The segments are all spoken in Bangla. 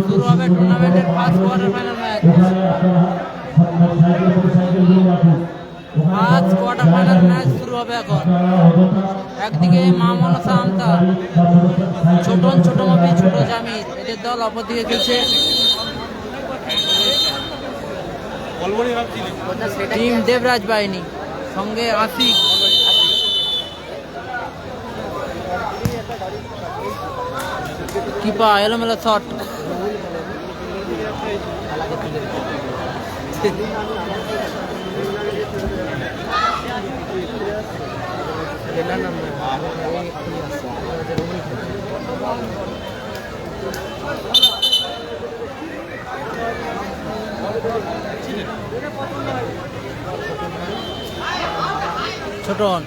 শুরু হবে টুর্নামেন্টের first quarter final match. First quarter final match শুরু হবে এখন। একদিকে মা মনসা আমতা, ছোটন ছোট মপি ছোট জামির, এদের দল অপরদিকে খেলছে টিম দেবরাজ বাহিনী, সঙ্গে আশিক। কিপা এলোমেলো শট, ছোটন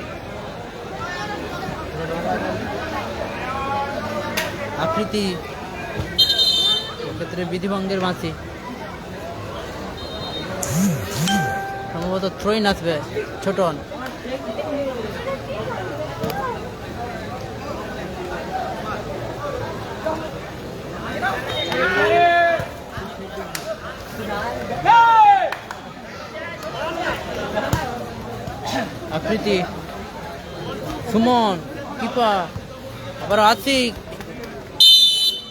আকৃতি, ক্ষেত্রে বিধিভঙ্গের বাঁশি, সম্ভবত থ্রোইন আসবে ছোটন। আকৃতি, সুমন, কিপা, আবার আশিক,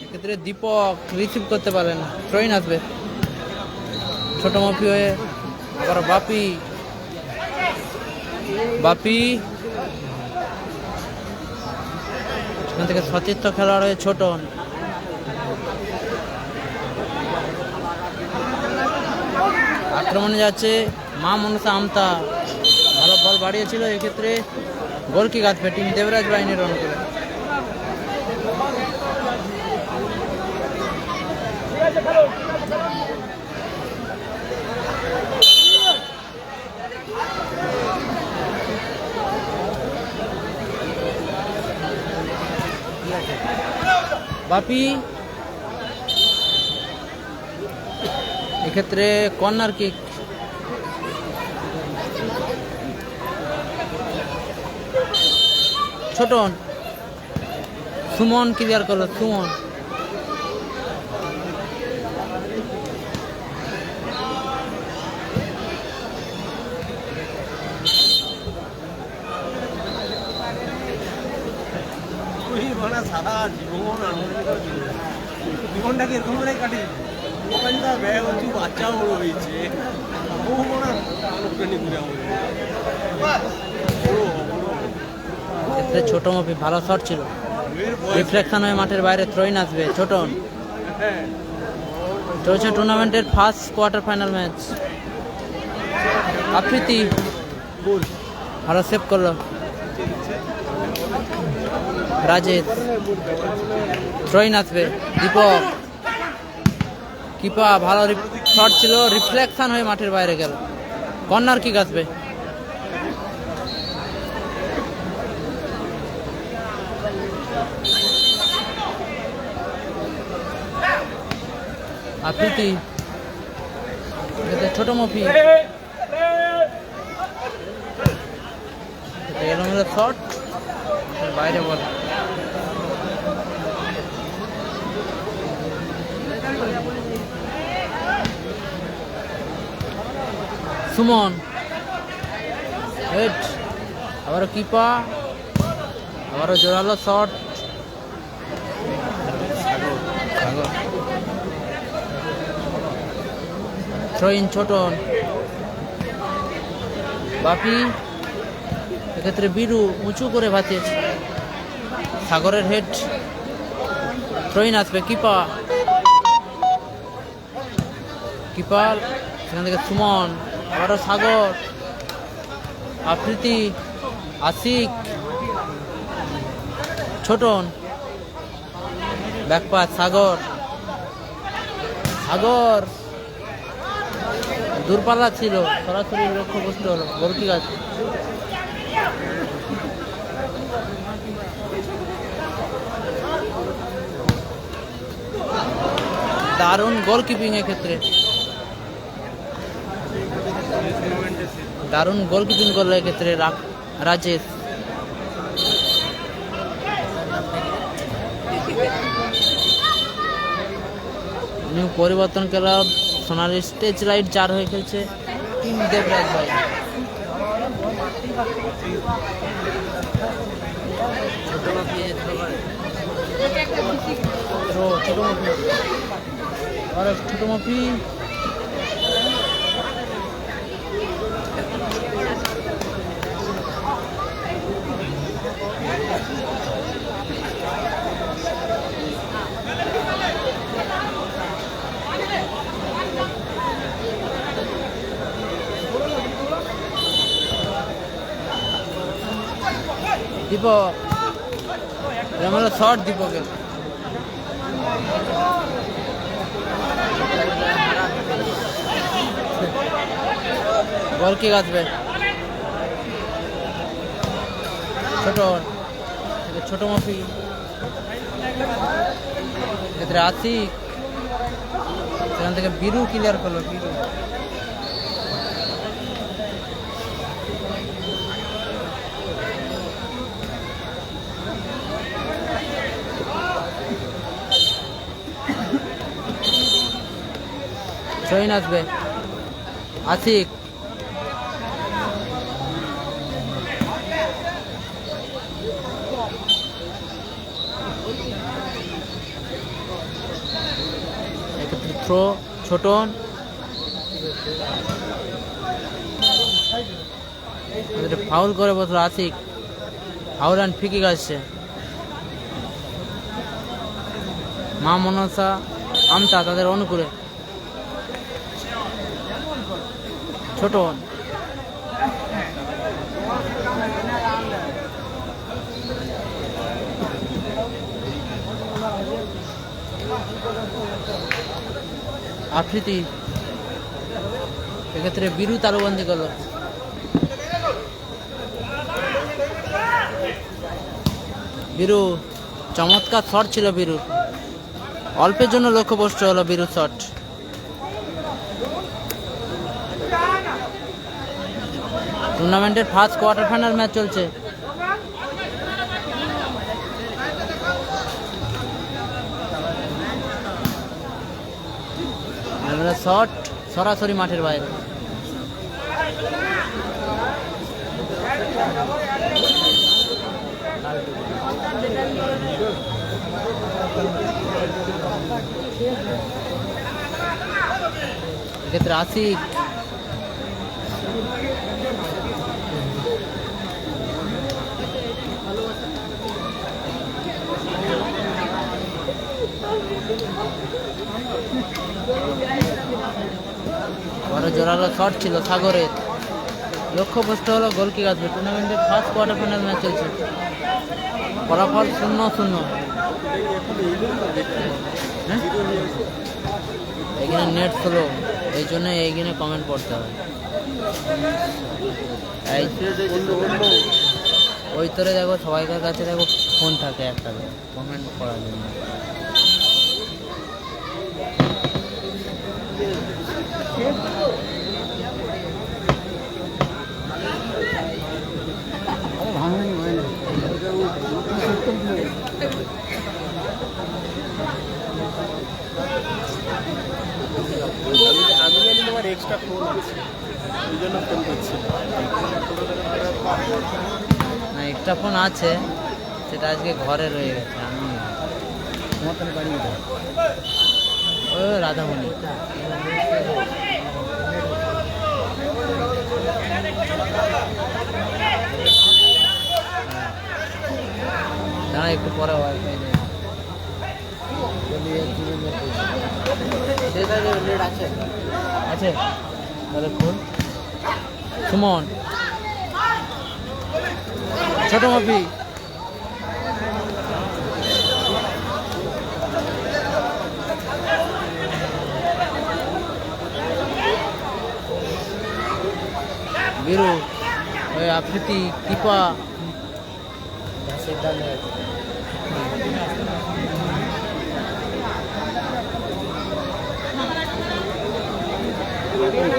এক্ষেত্রে দীপক রিসিভ করতে পারেন, ট্রেন আসবে ছোট মপি হয়ে। আবার বাপি, বাপি সেখান থেকে সতীর্থ খেলোয়াড় হয়ে ছোটন। আক্রমণে যাচ্ছে মা মনসা আমতা, ভালো বল বাড়িয়েছিল, এক্ষেত্রে গোল কি গাঁথবে টিম দেবরাজ বাহিনীর অনুকূলে। বাপি এক্ষেত্রে corner kick, Chhotan, Suman clear করলো, সুমন সারা জীবন জীবনটাকে এরকম করে কাটে, ওখানটা ব্যাগ হচ্ছে বাচ্চাও বড় হয়েছে, ছোট মপি ভালো শট ছিল, রিফ্লেকশন হয়ে মাঠের বাইরে থ্রোইন আসবে ছোটন। চলছে টুর্নামেন্টের ফার্স্ট কোয়ার্টার ফাইনাল ম্যাচ। আকৃতি ভালো সেভ করলো, রাজেশ, থ্রোইন আসবে দীপক, কিপা ভালো শট ছিল, রিফ্লেকশন হয়ে মাঠের বাইরে গেল, কর্নার কিক আসবে। আকৃতি, ছোট মফি, এলোমেলো শট, বাইরে বল। সুমন হেড, আবারও কিপা, আবারও জোরালো শট, থ্রোইন ছোটন। বাপি এক্ষেত্রে বিরু উঁচু করে ভাতে, সাগরের হেড, থ্রোইন আসবে কিপা, কিপার সেখান থেকে সুমন, আবারও সাগর, আকৃতি, আশিক, ছোটন, ব্যাকপাস সাগর, সাগর দূরপাল্লা ছিল, সরাসরি লক্ষ্যবস্তু হলো, গোলকি গাছ। দারুণ গোলকিপিং এর ক্ষেত্রে, দারুণ গোলকিপিং করলো এক্ষেত্রে রাজেশ। নিউ পরিবর্তন ক্লাব সোনালী স্টেজ লাইট 4 হয়ে খেলছে টিম দেবরাজ ভাই। ছোট মাপি আর ছোট মাপি দীপক আমরা শর্ট দীপকের বল কে গাছবে ছোট ছোট মাফি ক্ষেত্রে আশিক সেখান থেকে বিরু ক্লিয়ার করলো বিরু ট্রেন আসবে আশিক থ্রো ছোটন ফাউল করে বসলো Ashik foul and free kick আসছে মা মনসা আমতা তাদের অনুকূলে ছোটন আফ্রিদি এক্ষেত্রে বিরু তালুবন্দি করলো বিরু চমৎকার শট ছিল বিরুর অল্পের জন্য লক্ষ্যভ্রষ্ট হলো বিরু শট টুর্নামেন্টের ফার্স্ট কোয়ার্টার ফাইনাল ম্যাচ চলছে শট সরাসরি মাঠের বাইরে এক্ষেত্রে আশিক বড় জোরালো শট ছিল সাগরের লক্ষ্যভ্রষ্ট হলো গোলকি আসবে টুর্নামেন্টের ফার্স্ট কোয়ার্টার ফাইনাল ম্যাচ চলছে ফলাফল 0-0 এখানে নেট স্লো এই জন্য এইখানে কমেন্ট করতে হয় ওই তোরে দেখো সবাইকার কাছে দেখো ফোন থাকে একটা কমেন্ট করার জন্য আমি জানি তোমার এক্সট্রা ফোন আছে ওই জন্য ফোন করছি না একটা ফোন আছে সেটা আজকে ঘরে রয়ে গেছে আমি তোমার তাহলে বাড়ি ও রাধামণি দাঁড়া একটু পরে ওয়াইফাই আছে আছে তাহলে ফোন সুমন ছোট মাপি বিরু ওই আফ্রিদি কিপা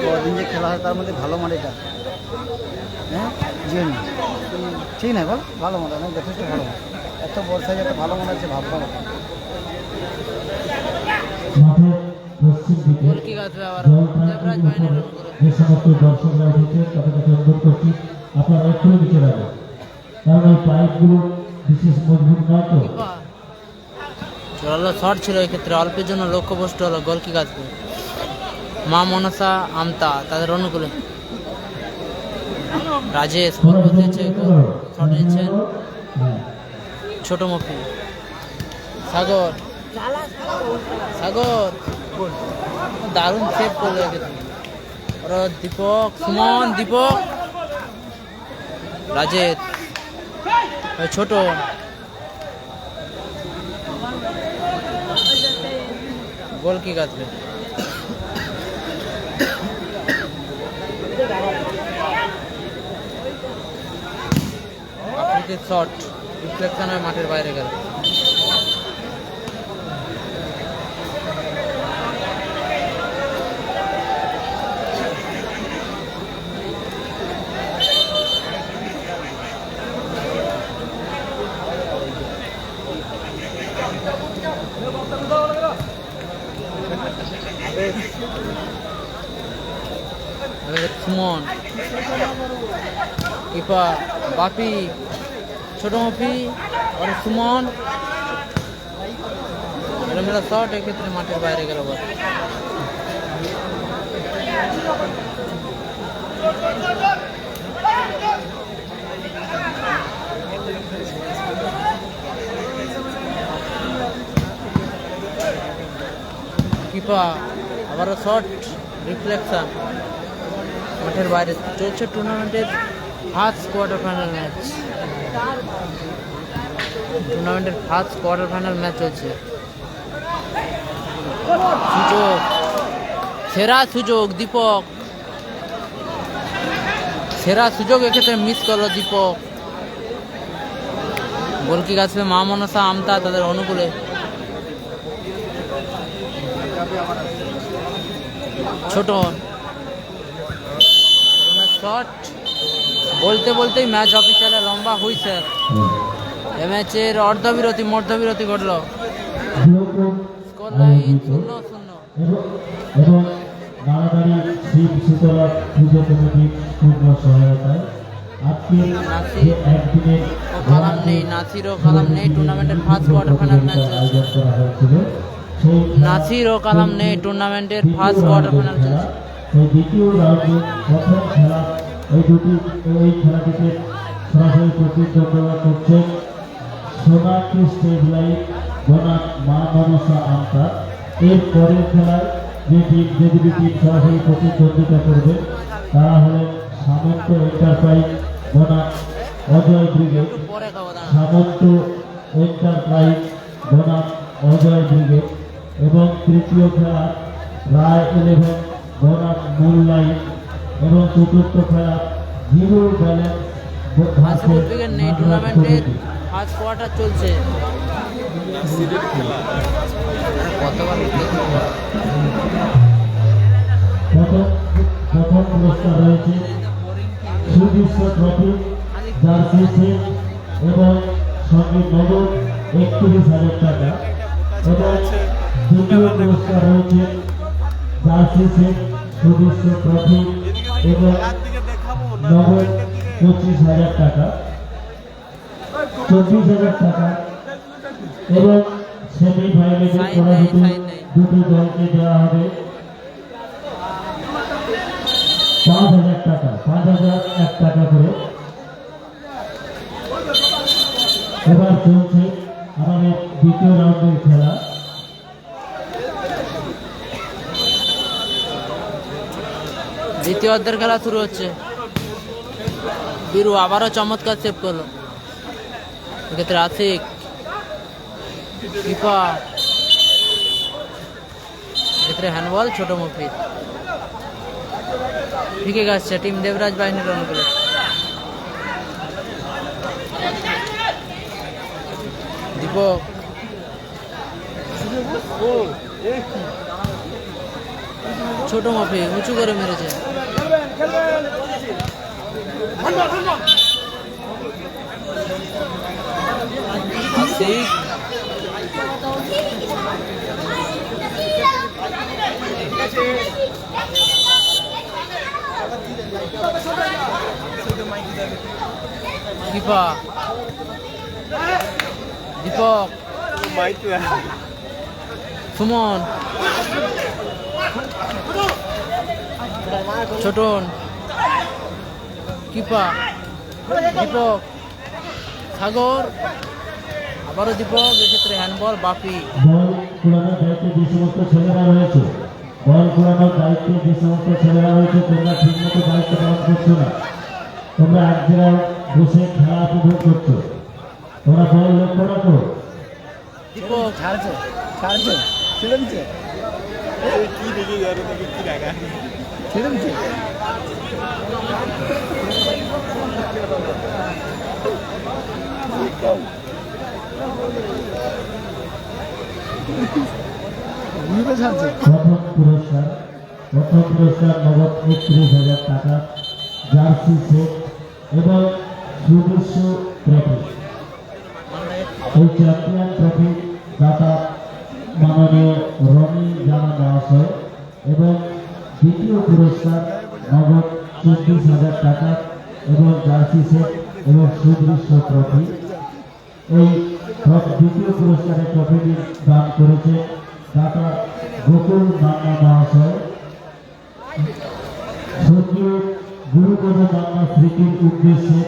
কদিন যে খেলা হয় তার মধ্যে ভালো মাঠ এটা হ্যাঁ জিওনি ঠিক না বল ভালো মাঠ না যথেষ্ট ভালো মাঠ এত বর্ষায় একটা ভালো মাঠ আছে ভাববার মাঠে পশ্চিম দিকে গোল কিক আসবে আবার জল দেবরাজ ট্যাঙ্কির বাহিনীর উপরে রন করে। যে সমস্ত দর্শকরা উঠেছে তাদের কাছে অনুরোধ করছি আপনারা একটু নিচে রাখবেন, কারণ এই পাইপগুলো বিশেষ মজবুত নয় তো। কিপা জোরালো শট ছিল এক্ষেত্রে, অল্পের জন্য লক্ষ্যভ্রষ্ট হলো। গোল কিক আসবে মা মনসা আমতা তাদের অনুকূলে। রাজেশ বল বসেছে, শট নিচ্ছেন হ্যাঁ, ছোট মফি। সাগর সাগর দারুণ সেভ করলো এক্ষেত্রে। আর দীপক সুমন, দীপক রাজেশ ওই ছোট গোল কিক আসবে। আফ্রিদির শট রিফ্লেকশন হয়ে মাঠের বাইরে গেল। সুমন কিপার বাপি, ছোট মফি আর সুমন এরমেলা শট এক্ষেত্রে মাঠের বাইরে গেল। বল কিপার আবারও শট রিফ্লেকশন মাঠের বাইরে। চলছে টুর্নামেন্টের ফার্স্ট কোয়ার্টার ফাইনাল ম্যাচ। টুর্নামেন্টের ফার্স্ট কোয়ার্টার ফাইনাল ম্যাচ চলছে। সুযোগ, সেরা সুযোগ দীপক, সেরা সুযোগ এক্ষেত্রে মিস করলো দীপক। গোল কিক আসবে মা মনসা আমতা তাদের অনুকূলে। ছোট শট বলতে বলতেই ম্যাচ অফিসিয়ালে লম্বা হয়েছে। এ ম্যাচের অর্ধবিরতি মধ্যবিরতি ঘটল। Score line 0-0। এবং নাড়াতাড়ি শিব শীতলা পুজো কমিটির পূর্ণ সহায়তায় আজকে যে একদিনের ও কালাম নেই, নাসির ও কালাম নেই। টুর্নামেন্টের ফার্স্ট কোয়ার্টার ফাইনাল ম্যাচ চলছে। আয়োজন করা হয়েছিল। সেই নাসির ও কালাম নেই, টুর্নামেন্টের ফার্স্ট কোয়ার্টার ফাইনাল চলছে। সেই দ্বিতীয় রাউন্ডে প্রথম খেলা এই খেলাটিতে সরাসরি প্রতিদ্বন্দ্বিতা করছে সোনাকি স্টেট লাইট বনাম মা মনসা আমতা। এর পরের খেলায় যে দুটি টিম সরাসরি প্রতিদ্বন্দ্বিতা করবে তারা হলেন সামন্ত এন্টারপ্রাইজ বনাম অজয় ব্রিগেড। একটু পরে খাবো দাঁড়া। সামন্ত এন্টারপ্রাইজ বনাম অজয় ব্রিগেড। এবং তৃতীয় খেলা রায় 11 বনাম মুনলাইট। এবং চতুর্থ খেলা জিরো ব্যালেন্স আসলে উদ্বেগের নেই, টুর্নামেন্টের ফার্স্ট কোয়ার্টার চলছে। কতবার প্রথম পুরস্কার রয়েছে সুদৃশ্য ট্রফি, জার্সি সেট এবং সঙ্গে নগদ 31,000 টাকা। এবং দ্বিতীয় পুরস্কার রয়েছে জার্সি সেট, সুদৃশ্য ট্রফি এবং নগদ 25,000 টাকা, 24,000 টাকা। এবং সেমিফাইনালে পরাজিত দুটি দলকে দেওয়া হবে 5,000 টাকা, 5,001 টাকা করে। এবার চলছে আমাদের দ্বিতীয় রাউন্ডের খেলা। দ্বিতীয় অর্ধের খেলা শুরু হচ্ছে। বীরু আবারও চমৎকার সেভ করলো। এক্ষেত্রে আশিক কিপা, এক্ষেত্রে হ্যান্ডবল ছোট মুফিদ। ফিকে আসছে টিম দেবরাজ বাহিনীর অনুকূলে। দীপক ছোট মফি উঁচু করে মেরেছে। আশিক আছে দীপা দীপক মাইক সুমন ছোটন কিপা দীপক সাগর আবারও দীপক এক্ষেত্রে হ্যান্ডবল বাপি বল কুড়ানোর দায়িত্বে যে সমস্ত ছেলেরা রয়েছে, বল কুড়ানোর দায়িত্বে যে সমস্ত ছেলেরা রয়েছে, তোমরা ঠিকমতো দায়িত্ব পালন করছো না। তোমরা এক জায়গায় বসে খেলা উপভোগ করছো। তোমরা বল লক্ষ্য রাখো। দীপক ছাড়ছে ছাড়ছে ছেড়ে দিচ্ছে কি দেখি ধরো দেখি কি দেখা ছেড়ে দিচ্ছে ঘুরে ছাড়ছে প্রথম পুরস্কার নগদ 31,000 টাকা, জার্সি সেট এবং সুদৃশ্য ট্রফি। এই চ্যাম্পিয়ন ট্রফি দাতা মাননীয় রনি জানা মহাশয় এবং দ্বিতীয় পুরস্কার নগদ 24,000 টাকা এবং জার্সি সেট এবং সুদৃশ্য ট্রফি। এই দ্বিতীয় পুরস্কারের ট্রফিটি দান করেছে দাতা গোকুল মান্না মহাশয়। স্বর্গীয় গুরুপদ মান্না স্মৃতির উদ্দেশ্যে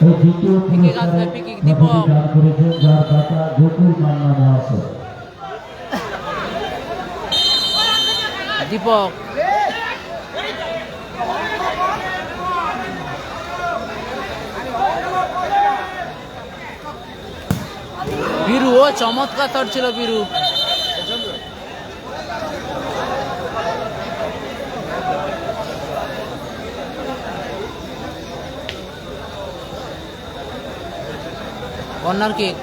এই দ্বিতীয় পুরস্কারের ট্রফিটি দান করেছেন যার দাতা গোকুল মান্না মহাশয়। দীপক বীরু ও চমৎকার থর ছিল বীরু কর্নার কিক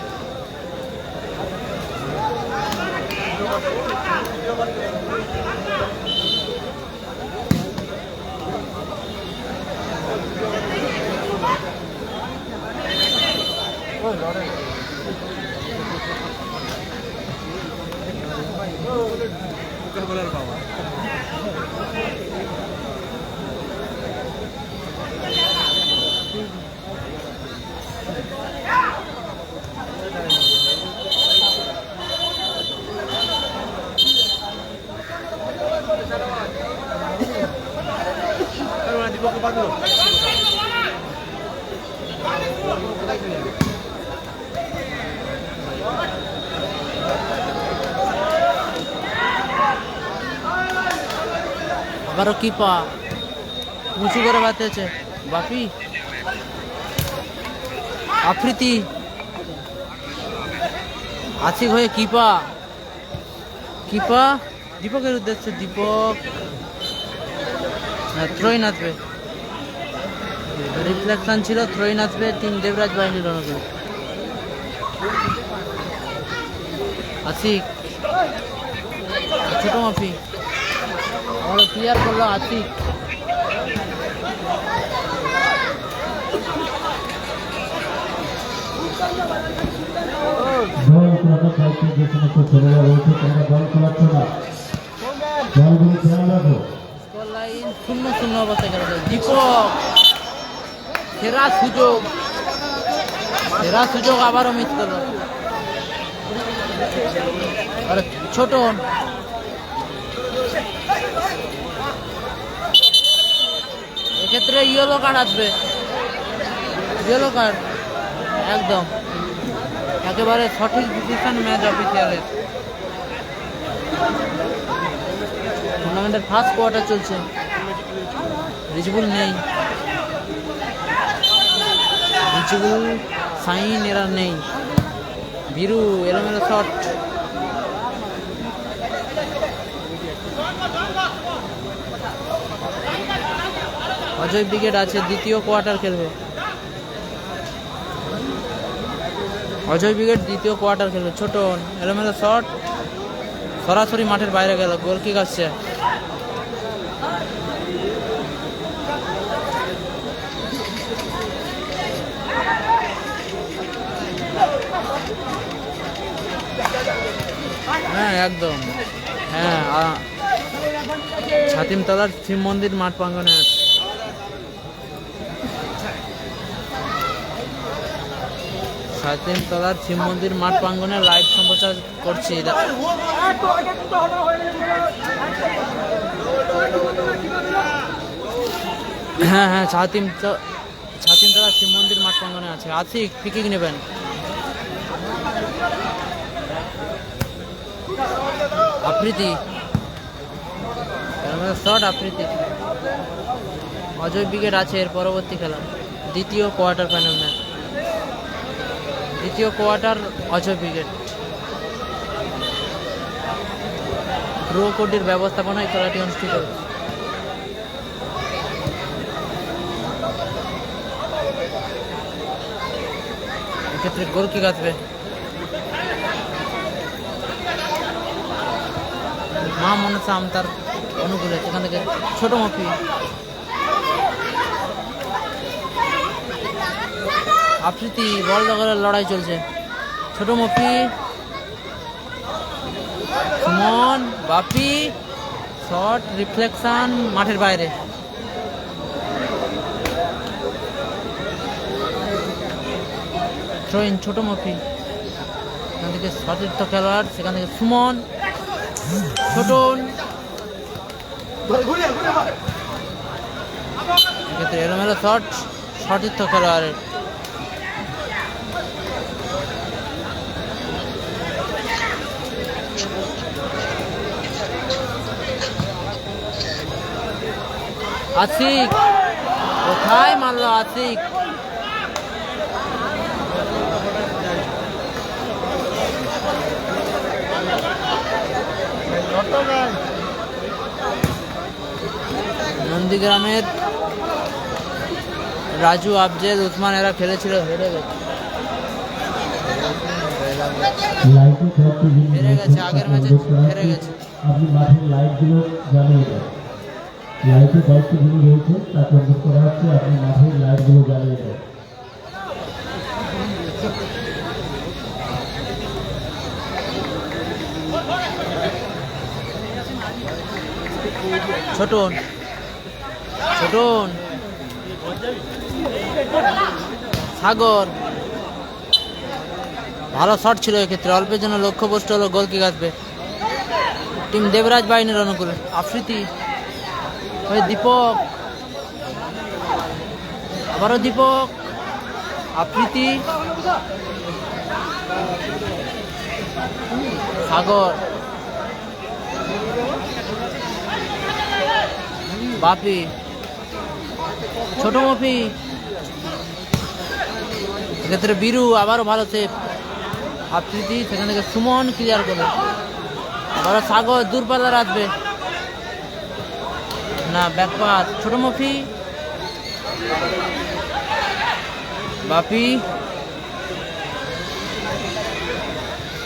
আবারও কিপা উঁচু করে বাতেছে বাপি আফ্রিতি আশিক হয়ে কিপা কিপা দীপকের উদ্দেশ্যে দীপক থ্রোই নাচবে রিফ্লেকশন ছিল থ্রোই নাচবে টিম দেবরাজ বাহিনী রণকে আশিক ছোট মাফি আমরা ক্লিয়ার করলো আশিক বল কুড়ানোর দায়িত্বে যে সমস্ত ছেলেরা রয়েছে তোমরা বল কুড়াচ্ছ না, বলগুলি খেয়াল রাখো। স্কোর লাইন 0-0 অবস্থায় খেলা চলছে। দীপক সেরা সুযোগ আবারও মিস করলো আরে ছোটন এক্ষেত্রে ইয়েলো কার্ড আসবে ইয়েলো কার্ড একদম একেবারে সঠিক ডিসিশন ম্যাচ অফিসিয়ালের টুর্নামেন্টের ফার্স্ট কোয়ার্টার চলছে রিজবুল নেই রিজবুল সাইন এরা নেই বীরু এলোমেলো শট অজয় ব্রিগেড আছে দ্বিতীয় কোয়ার্টার খেলবে অজয় ব্রিগেড দ্বিতীয় কোয়ার্টার খেলবে ছোট এলোমেলো শট সরাসরি মাঠের বাইরে গেল গোল কিক আসছে হ্যাঁ একদম হ্যাঁ ছাতিমতলার শিব মন্দির মাঠ প্রাঙ্গনে আছে। ছাতিমতলার শিব মন্দির মাঠ প্রাঙ্গনে লাইভ সম্প্রচার করছি। হ্যাঁ হ্যাঁ, ছাতিমতলা শিব মন্দির মাঠ প্রাঙ্গনে আছে। আশিক পিকিং নেবেন। আফ্রিদি শট, আফ্রিদি। অজয় উইকেট আছে এর পরবর্তী খেলা, দ্বিতীয় কোয়ার্টার ফাইনাল ম্যাচ। দ্বিতীয় কোয়ার্টার অজয় উইকেট। ড্র কোডের ব্যবস্থাপনায় খেলাটি অনুষ্ঠিত হচ্ছে। এক্ষেত্রে গোল কিক আসবে মা মনসা আমতার অনুকূলে। সেখান থেকে ছোট মফি, আফ্রিদি বল দখলের লড়াই চলছে। ছোট মফি, সুমন, বাপি, শট, রিফ্লেকশন মাঠের বাইরে। থ্রোইন ছোট মফি, সেখান থেকে সতীর্থ খেলোয়াড়, সেখান থেকে সুমন, ছোটন। এক্ষেত্রে এলোমেলো শট, সতীর্থ খেলোয়াড়ের। আশিক কোথায় মারলো আশিক? নন্দীগ্রামের রাজু, আফজেল, উসমান এরা খেলেছিল, হেরে গেছে। হেরে গেছে, আগের ম্যাচে হেরে গেছে। আপনি মাঠের লাইটগুলো জ্বালিয়ে দেন। লাইটের দায়িত্ব যিনি রয়েছে তাকে অনুরোধ করা হচ্ছে আপনি মাঠের লাইটগুলো জ্বালিয়ে দেন। ছোটন, ছোটন, সাগর, ভালো শট ছিল এক্ষেত্রে। অল্পের জন্য লক্ষ্যভ্রষ্ট হলো, গোল কিক আসবে টিম দেবরাজ বাহিনীর অনুকূলে। আফ্রিদি, দীপক, আবারও দীপক, আফ্রিদি, সাগর, বাপি, ছোট মফি, এক্ষেত্রে বীরু, আবারও ভালো সেভ। আফ্রিদি, সেখান থেকে সুমন ক্লিয়ার করে। আবারও সাগর, দূরপাল্লার আসবে না, ব্যাকপাস। ছোট মফি, বাপি,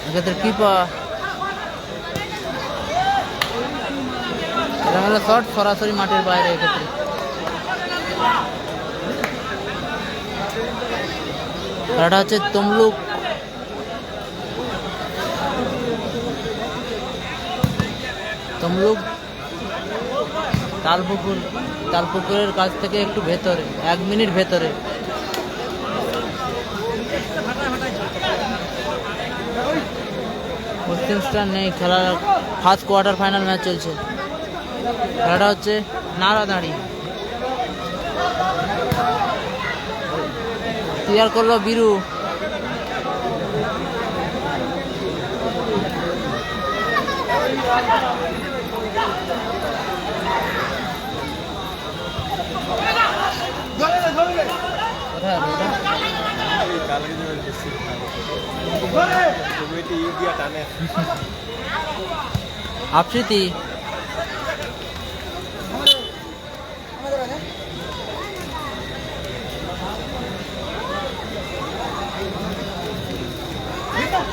এক্ষেত্রে কিপার শট, সরাসরি মাঠের বাইরে। এক্ষেত্রে খেলাটা হচ্ছে তমলুক তালপুকুরের কাছ থেকে একটু ভেতরে, 1 মিনিট ভেতরে। পশ্চিম স্টার নেই, খেলার ফার্স্ট কোয়ার্টার ফাইনাল ম্যাচ চলছে। খেলাটা হচ্ছে নাড়াদাঁড়ি। ক্লিয়ার করলো বীরু, আফ্রিদি,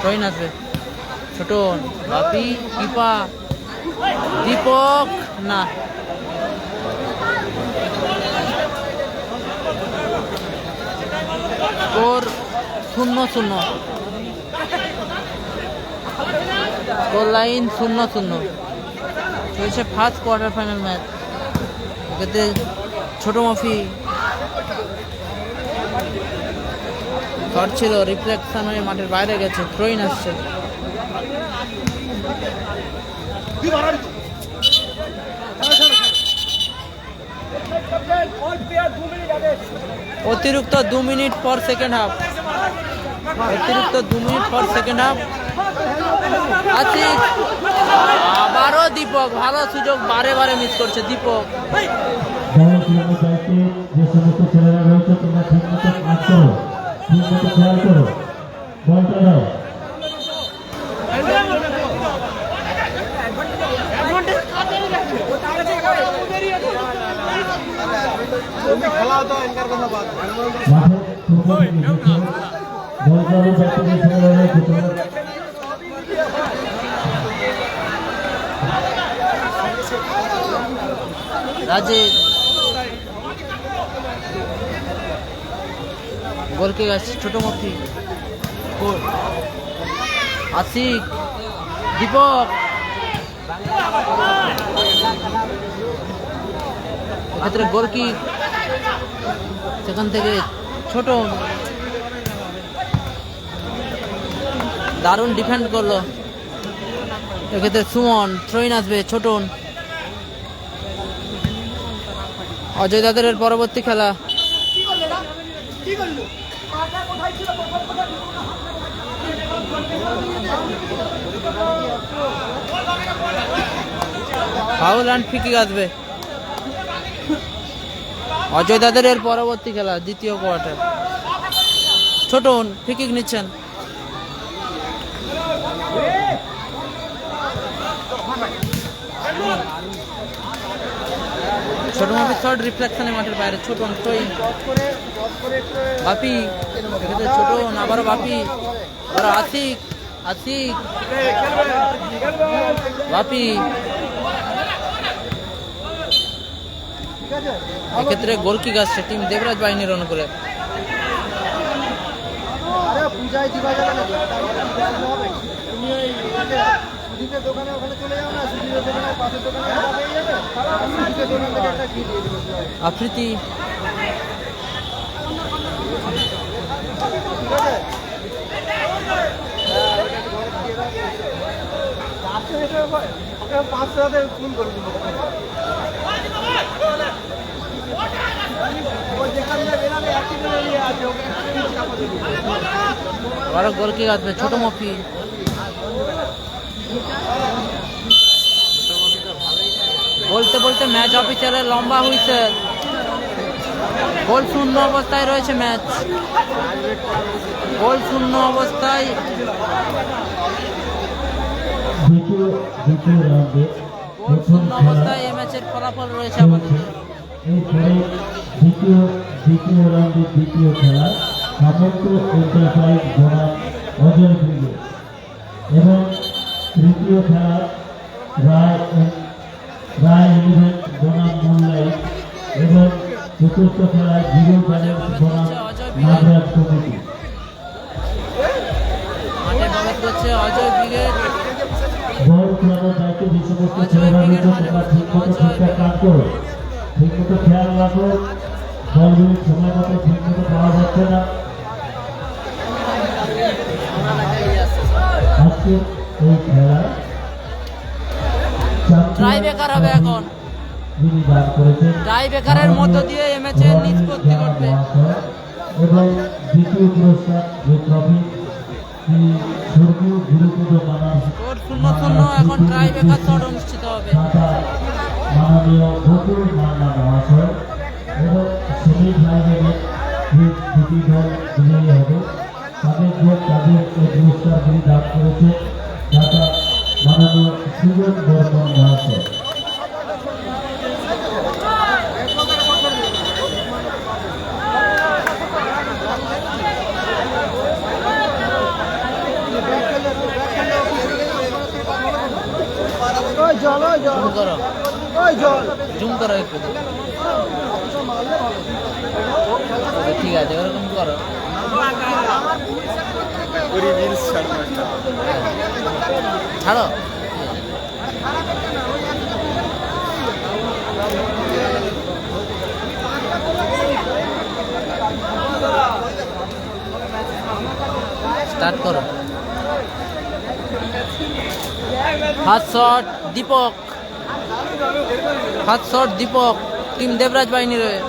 ট্রেন আসবে। ছোটন, বাপি, কিপা, দীপক, না স্কোর 0-0, স্কোর লাইন 0-0। চলছে ফার্স্ট কোয়ার্টার ফাইনাল ম্যাচ। এতে ছোট মফি শট ছিল, রিফ্লেকশন হয়ে মাঠের বাইরে গেছে, থ্রোইন আসছে। অতিরিক্ত 2 মিনিট পর সেকেন্ড হাফ, অতিরিক্ত 2 মিনিট পর সেকেন্ড হাফ। আবারও দীপক, ভালো সুযোগ বারে বারে মিস করছে দীপক। যে সমস্ত ছেলেরা রয়েছে তোমরা ঠিক মতো কাজ করো, ঠিক মতো খেয়াল করো, বলটা দাও। মাঠে বল করো, যে ছেলেরা রয়েছে তোমরা রাজেশ গোলকে গেছে, ছোট মফি গোল। আশিক, দীপক, এক্ষেত্রে গোল কি সেখান থেকে ছোট, দারুণ ডিফেন্ড করলো। এক্ষেত্রে সুমন, থ্রোইন আসবে ছোটন। অজয় দাদের পরবর্তী খেলা। ফাউল অ্যান্ড ফ্রি কিক আসবে। অজয় দাদের পরবর্তী খেলা, দ্বিতীয় কোয়ার্টার। ছোটন ফ্রি কিক নিচ্ছেন। ছোট মাপি শর্ট, রিফ্লেকশনে মাঠের বাইরে, ছোটন থ্রোইন। বাপি, এক্ষেত্রে ছোটন, আবারও বাপি, আবার আশিক, আশিক, বাপি। এক্ষেত্রে গোল কিক আসছে টিম দেবরাজ বাহিনীর অনুকূলে। দোকানে ওখানে চলে যাও না, সুদীপের দোকানের পাশের দোকানে পেয়ে যাবে। সুদীপের দোকান থেকে একটা কি দিয়ে দেবো। আফ্রিতি, ফোন করে দেবো। আবারও গোল কিক আসবে, ছোট মফি। বলতে বলতে ম্যাচ অফিসিয়ালের লম্বা হুইসেল। গোল শূন্য অবস্থায় রয়েছে ম্যাচ, গোল শূন্য অবস্থায়। দ্বিতীয় রাউন্ডে গোল শূন্য অবস্থায় এই ম্যাচের ফলাফল রয়েছে আমাদের। এরপরে দ্বিতীয় রাউন্ডের দ্বিতীয় খেলা সামন্ত এন্টারপ্রাইজ বনাম অজয় ক্রিকেট এবং তৃতীয় খেলা রায় ইলেভেন বনাম মুনলাইট এবং চতুর্থ খেলায় জিরো ব্যালেন্স বনাম নাগরাজ কমিটি। মাঠে প্রবেশ করছে অজয় ব্রিগেড। বল খেলানোর দায়িত্বে যে সমস্ত ছেলেরা রয়েছে তোমরা ঠিক মতো ঠিকঠাক কাজ করো, ঠিক মতো খেয়াল রাখো, বলগুলি সময় মতো ঠিক মতো পাওয়া যাচ্ছে না। আজকে এই খেলা ট্রাই বেকার হবে এখন, যিনি দান করেছেন ট্রাই বেকারের মধ্য দিয়ে এই ম্যাচের নিষ্পত্তি ঘটবে। এবং দ্বিতীয় পুরস্কার যে ট্রফি তিনি স্বর্গীয় গুরুপদ মানব স্কোর 0-0, এখন ট্রাই বেকার শট অনুষ্ঠিত হবে। মাননীয় বকুল মান্না মহাশয় এবং সেমিফাইনালের দুটি দল বিজয়ী হবে তাদের এই পুরস্কারগুলি দান করেছে দাতা মাননীয় সুজন বর্মন মহাশয়। জুম করো, জুম করো একটু। ঠিক আছে, ওরকম করো। ছাড়ো। স্টার্ট করো। First shot Deepak, first shot Deepak, team Debraj বাহিনীর হয়ে।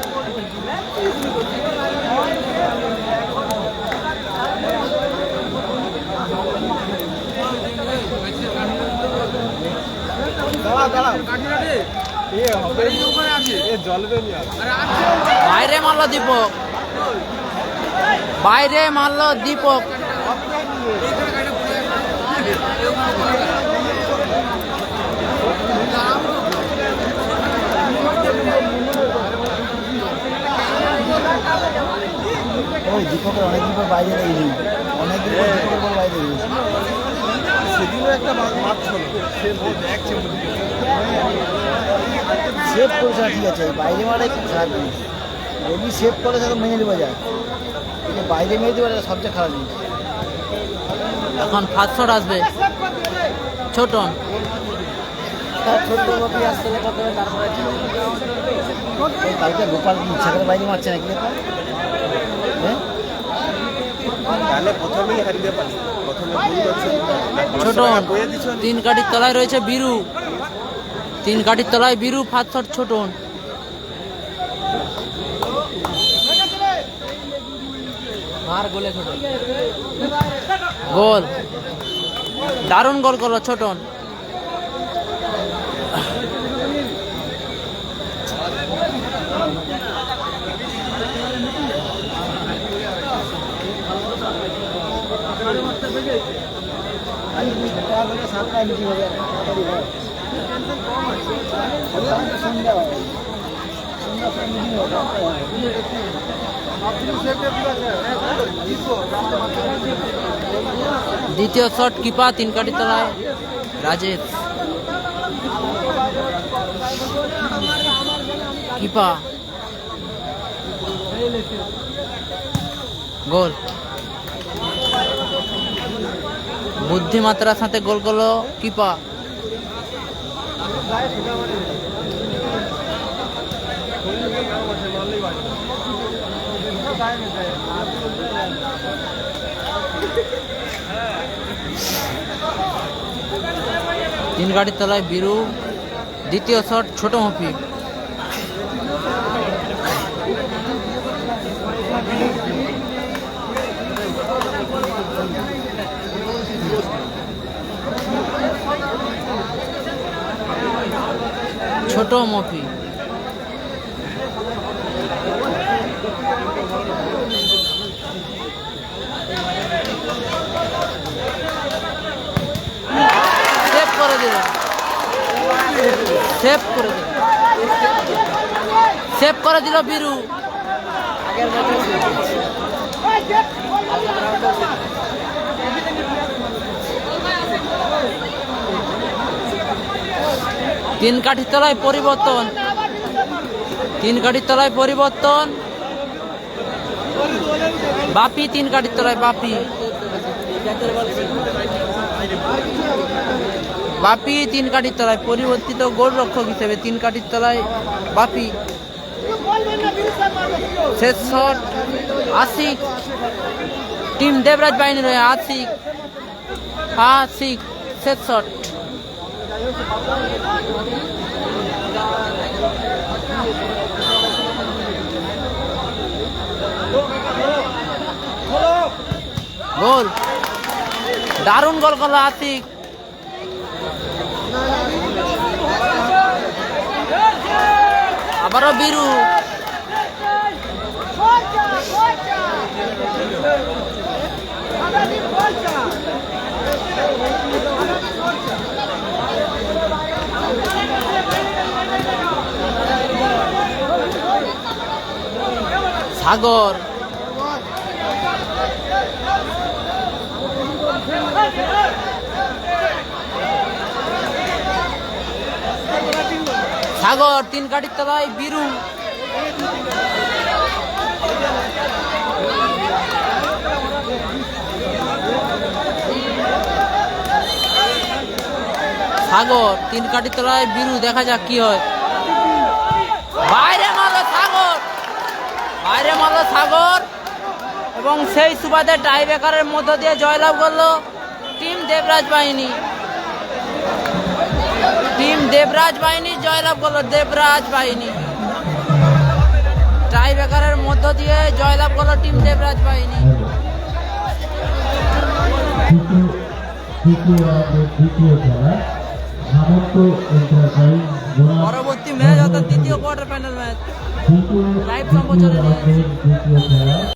বাইরে মারলো দীপক, বাইরে মারলো দীপক। ওই দীপকের অনেকদিন পর বাইরে গিয়েছি, অনেকদিন পর দীপকের পর বাইরে গিয়েছি। সেদিনও একটা মাছ ছিল, সে দেখছে সেভ করেছে না, ঠিক আছে, বাইরে মারাই খুব খারাপ জিনিস। যদি সেভ করে তাহলে মেনে দেওয়া যায়, কিন্তু বাইরে মেরে দেওয়া যায় সবচেয়ে খারাপ জিনিস। এখন ফার্স্ট শট আসবে ছোটন। কালকে গোপাল কি ইচ্ছা করে বাইরে মারছে নাকি? হ্যাঁ, তাহলে প্রথমেই হারিয়ে পারি, প্রথমে ছোটন 3 কাঠির তলায় রয়েছে বীরু, 3 কাঠির তলায় বীরু। ফার্স্ট শট ছোটন, গোল, দারুণ গোল করলো ছোটন। দ্বিতীয় শট কিপা, 3 কাঠির তলায় রাজেশ। কিপা গোল, বুদ্ধিমাত্রার সাথে গোল করলো কিপা। তিন গাড়ির তলায় বীরু, দ্বিতীয় শট ছোট মফি। ছোট মফি সেভ করে দিল, সেভ করে দিল, সেভ করে দিল বীরু। তিন কাঠির তলায় পরিবর্তন, তিন কাঠির তলায় পরিবর্তন। বাপি তিন কাঠির তলায়, বাপি বাপি তিন কাঠির তলায় পরিবর্তিত গোলরক্ষক হিসেবে তিন কাঠির তলায় বাপি। শেষ শট আশিক, টিম দেবরাজ বাহিনীর হয়ে আশিক, আশিক শেষ শট। গোল, দারুণ গোল করলো আশিক। আবারও বীরু, সাগর, সাগর তিন কাঠির তলায় বীরু। সাগর তিন কাঠির তলায় বীরু, দেখা যাক কি হয়। বাইরে মারলো সাগর, বাইরে মারলো সাগর, এবং সেই সুবাদে টাই ব্রেকারের মধ্য দিয়ে জয়লাভ করলো টিম দেবরাজ বাহিনী। টিম দেবরাজ বাহিনী জয়লাভ করলো, দেবরাজ বাহিনী টাই ব্রেকারের মধ্য দিয়ে জয়লাভ করলো টিম দেবরাজ বাহিনী। দ্বিতীয় খেলা সামন্ত এন্টারপ্রাইজ পরবর্তী ম্যাচ অর্থাৎ দ্বিতীয় কোয়ার্টার ফাইনাল ম্যাচ লাইভ সম্প্রচারে দ্বিতীয় খেলা